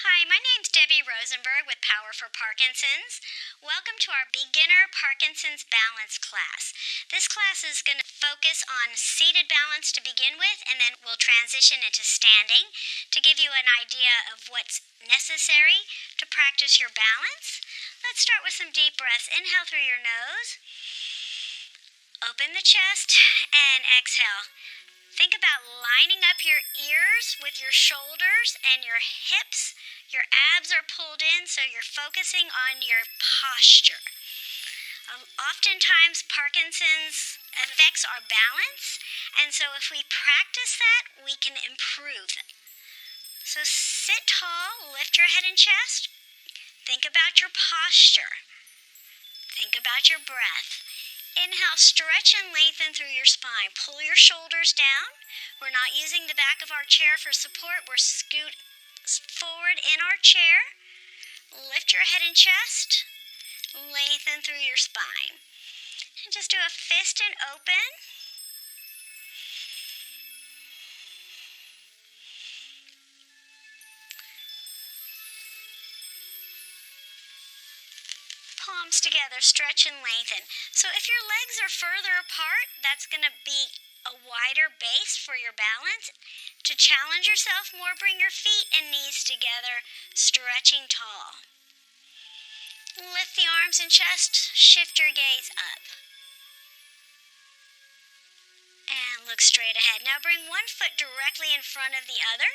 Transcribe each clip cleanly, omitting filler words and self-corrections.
Hi, my name's Debbie Rosenberg with Power for Parkinson's. Welcome to our beginner Parkinson's balance class. This class is going to focus on seated balance to begin with, and then we'll transition into standing to give you an idea of what's necessary to practice your balance. Let's start with some deep breaths. Inhale through your nose, open the chest, and exhale. Think about lining up your ears with your shoulders and your hips. Your abs are pulled in, so you're focusing on your posture. Oftentimes, Parkinson's affects our balance, and so if we practice that, we can improve it. So sit tall, lift your head and chest. Think about your posture. Think about your breath. Inhale, stretch and lengthen through your spine. Pull your shoulders down. We're not using the back of our chair for support. We're scoot forward in our chair. Lift your head and chest. Lengthen through your spine. And just do a fist and open. Palms together, stretch and lengthen. So if your legs are further apart, that's going to be a wider base for your balance. To challenge yourself more, bring your feet and knees together, stretching tall. Lift the arms and chest, shift your gaze up. And look straight ahead. Now bring one foot directly in front of the other.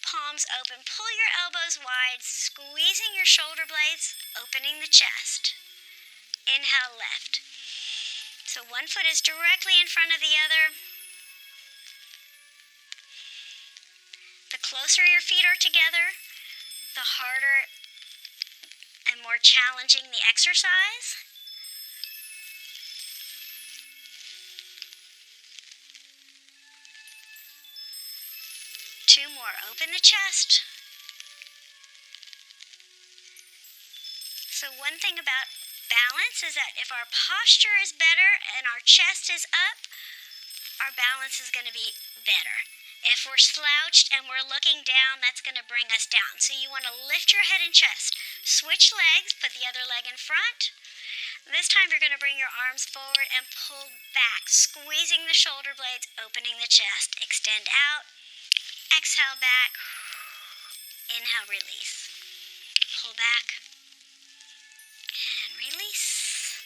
Palms open. Pull your elbows wide, squeezing your shoulder blades, opening the chest. Inhale, lift. So one foot is directly in front of the other. The closer your feet are together, the harder and more challenging the exercise. Two more. Open the chest. So one thing about balance is that if our posture is better and our chest is up, our balance is going to be better. If we're slouched and we're looking down, that's going to bring us down. So you want to lift your head and chest. Switch legs, put the other leg in front. This time you're going to bring your arms forward and pull back, squeezing the shoulder blades, opening the chest. Extend out. Exhale back. Inhale, release. Pull back. And release.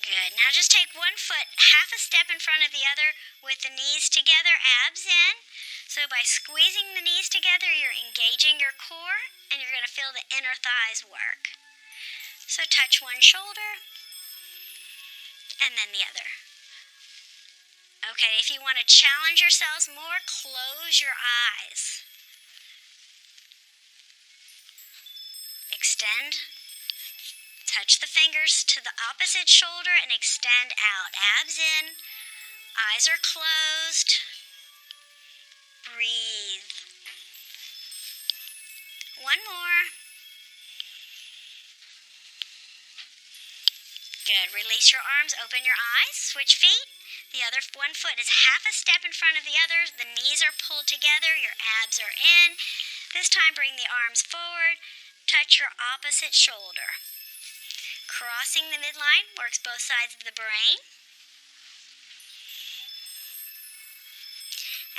Good. Now just take one foot half a step in front of the other with the knees together, abs in. So by squeezing the knees together, you're engaging your core and you're going to feel the inner thighs work. So touch one shoulder and then the other. Okay, if you want to challenge yourselves more, close your eyes. Extend. Touch the fingers to the opposite shoulder and extend out. Abs in. Eyes are closed. Breathe. One more. Good. Release your arms. Open your eyes. Switch feet. The other one foot is half a step in front of the other. The knees are pulled together. Your abs are in. This time, bring the arms forward. Touch your opposite shoulder. Crossing the midline works both sides of the brain.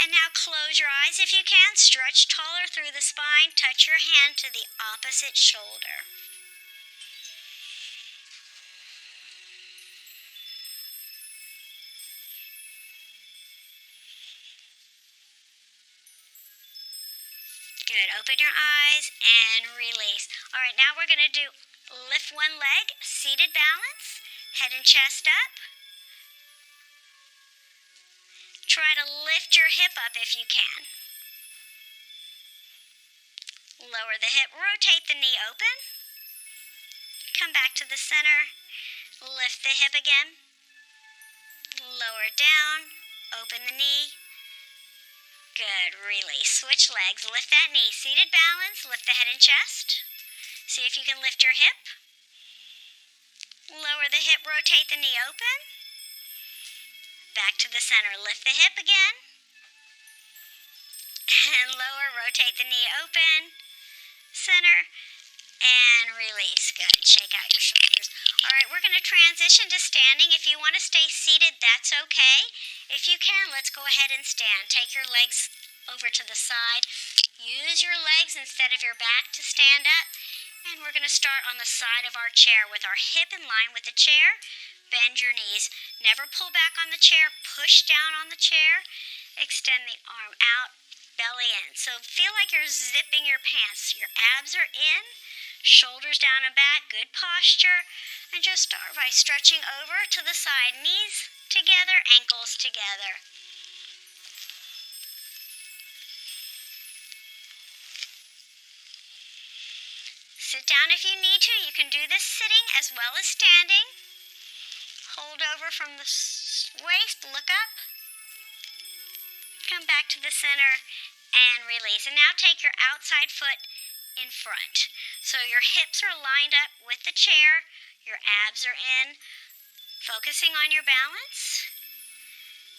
And now close your eyes if you can. Stretch taller through the spine. Touch your hand to the opposite shoulder. Good. Open your eyes and release. All right, now we're going to do lift one leg, seated balance, head and chest up. Try to lift your hip up if you can. Lower the hip, rotate the knee open. Come back to the center, lift the hip again. Lower it down, open the knee. Good, release. Switch legs, lift that knee. Seated balance, lift the head and chest. See if you can lift your hip. Lower the hip, rotate the knee open. Back to the center. Lift the hip again. And lower, rotate the knee open, center, and release. Good. Shake out your shoulders. All right, we're going to transition to standing. If you want to stay seated, that's okay. If you can, let's go ahead and stand. Take your legs over to the side. Use your legs instead of your back to stand up. And we're going to start on the side of our chair with our hip in line with the chair. Bend your knees. Never pull back on the chair. Push down on the chair. Extend the arm out, belly in. So feel like you're zipping your pants. Your abs are in, shoulders down and back, good posture. And just start by stretching over to the side. Knees together, ankles together. Sit down if you need to. You can do this sitting as well as standing. Hold over from the waist, look up. Come back to the center and release. And now take your outside foot in front. So your hips are lined up with the chair. Your abs are in. Focusing on your balance.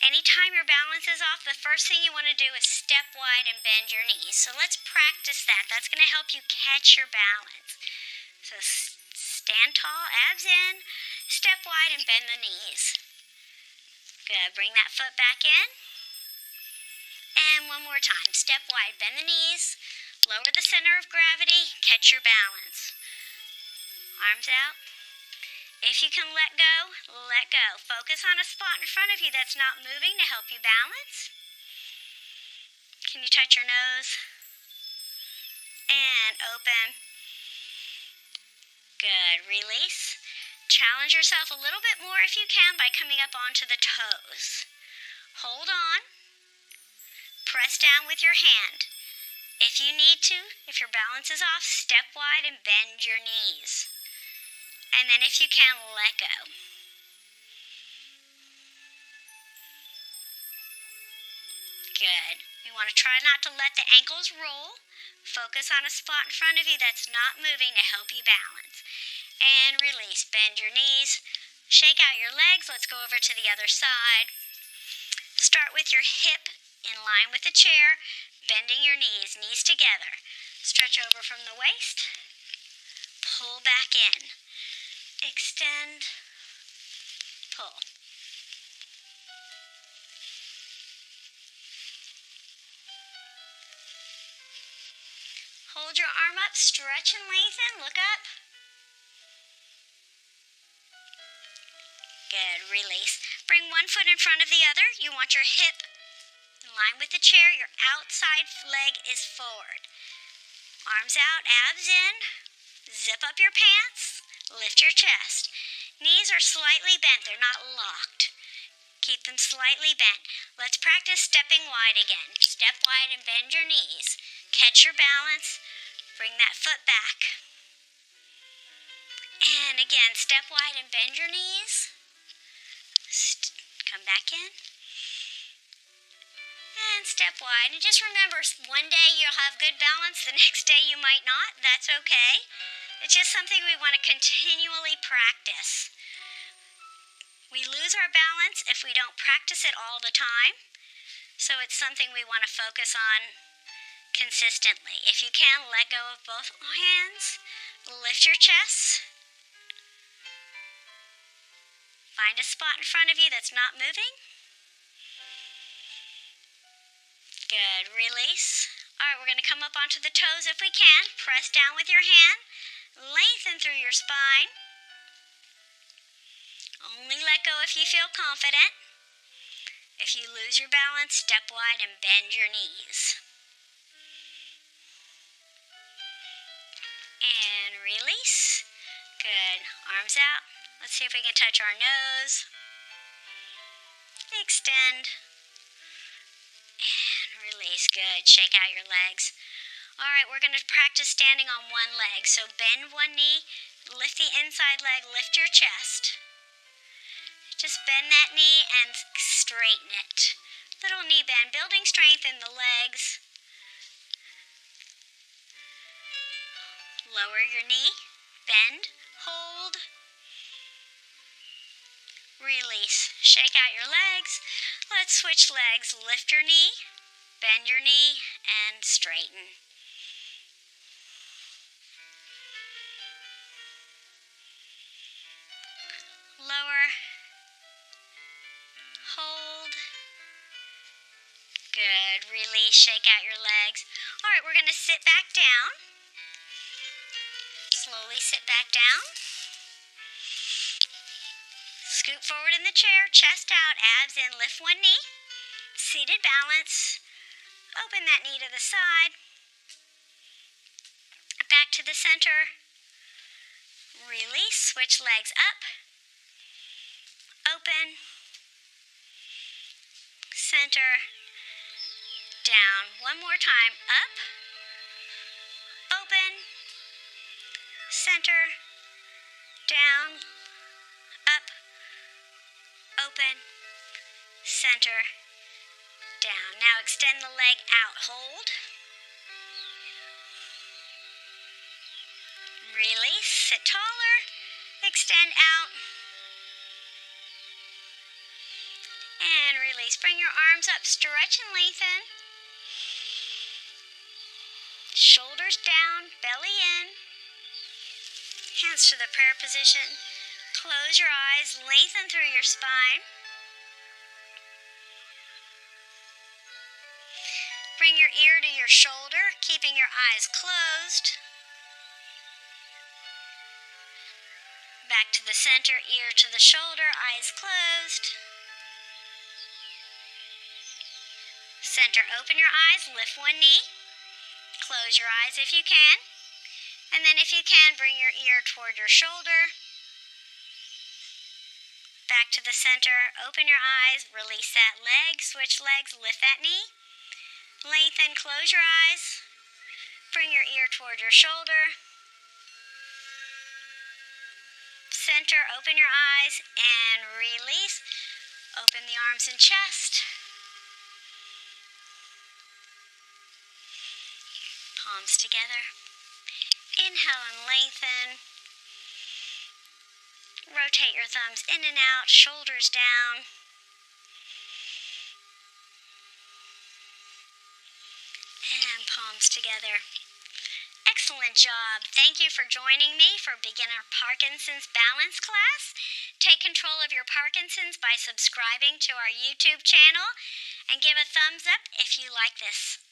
Anytime your balance is off, the first thing you want to do is step wide and bend your knees. So let's practice that. That's going to help you catch your balance. So stand tall, abs in, step wide and bend the knees. Good. Bring that foot back in. And one more time. Step wide, bend the knees, lower the center of gravity, catch your balance. Arms out. If you can let go, let go. Focus on a spot in front of you that's not moving to help you balance. Can you touch your nose? And open. Good. Release. Challenge yourself a little bit more if you can by coming up onto the toes. Hold on. Press down with your hand. If you need to, if your balance is off, step wide and bend your knees. And then if you can, let go. Good. You want to try not to let the ankles roll. Focus on a spot in front of you that's not moving to help you balance. And release. Bend your knees. Shake out your legs. Let's go over to the other side. Start with your hip in line with the chair, bending your knees together. Stretch over from the waist. Pull back in. Extend, pull. Hold your arm up, stretch and lengthen, look up. Good, release. Bring one foot in front of the other. You want your hip in line with the chair. Your outside leg is forward. Arms out, abs in. Zip up your pants. Lift your chest. Knees are slightly bent. They're not locked. Keep them slightly bent. Let's practice stepping wide again. Step wide and bend your knees. Catch your balance. Bring that foot back. And again, step wide and bend your knees. Come back in. And step wide. And just remember, one day you'll have good balance. The next day you might not. That's okay. It's just something we want to continually practice. We lose our balance if we don't practice it all the time. So it's something we want to focus on consistently. If you can, let go of both hands. Lift your chest. Find a spot in front of you that's not moving. Good. Release. All right, we're going to come up onto the toes if we can. Press down with your hand. Lengthen through your spine. Only let go if you feel confident. If you lose your balance, step wide and bend your knees. And release. Good. Arms out. Let's see if we can touch our nose. Extend. And release. Good. Shake out your legs. All right, we're going to practice standing on one leg. So bend one knee, lift the inside leg, lift your chest. Just bend that knee and straighten it. Little knee bend, building strength in the legs. Lower your knee, bend, hold. Release. Shake out your legs. Let's switch legs. Lift your knee. Bend your knee and straighten. Lower. Hold. Good. Release. Shake out your legs. All right, we're going to sit back down. Slowly sit back down. Scoot forward in the chair, chest out, abs in, lift one knee. Seated balance. Open that knee to the side. Back to the center. Release. Switch legs up. Open. Center. Down. One more time. Up. Open. Center. Down. Up. Open. Center. Down. Now extend the leg out. Hold. Release. Sit taller. Extend out. And release. Bring your arms up. Stretch and lengthen. Shoulders down. Belly in. Hands to the prayer position. Close your eyes. Lengthen through your spine. Bring your ear to your shoulder, keeping your eyes closed. Back to the center, ear to the shoulder, eyes closed. Center, open your eyes, lift one knee. Close your eyes if you can. And then if you can, bring your ear toward your shoulder. Back to the center, open your eyes, release that leg, switch legs, lift that knee. Lengthen, close your eyes. Bring your ear toward your shoulder. Center, open your eyes, and release. Open the arms and chest. Palms together. Inhale and lengthen. Rotate your thumbs in and out, shoulders down. And palms together. Excellent job. Thank you for joining me for Beginner Parkinson's Balance class. Take control of your Parkinson's by subscribing to our YouTube channel and give a thumbs up if you like this.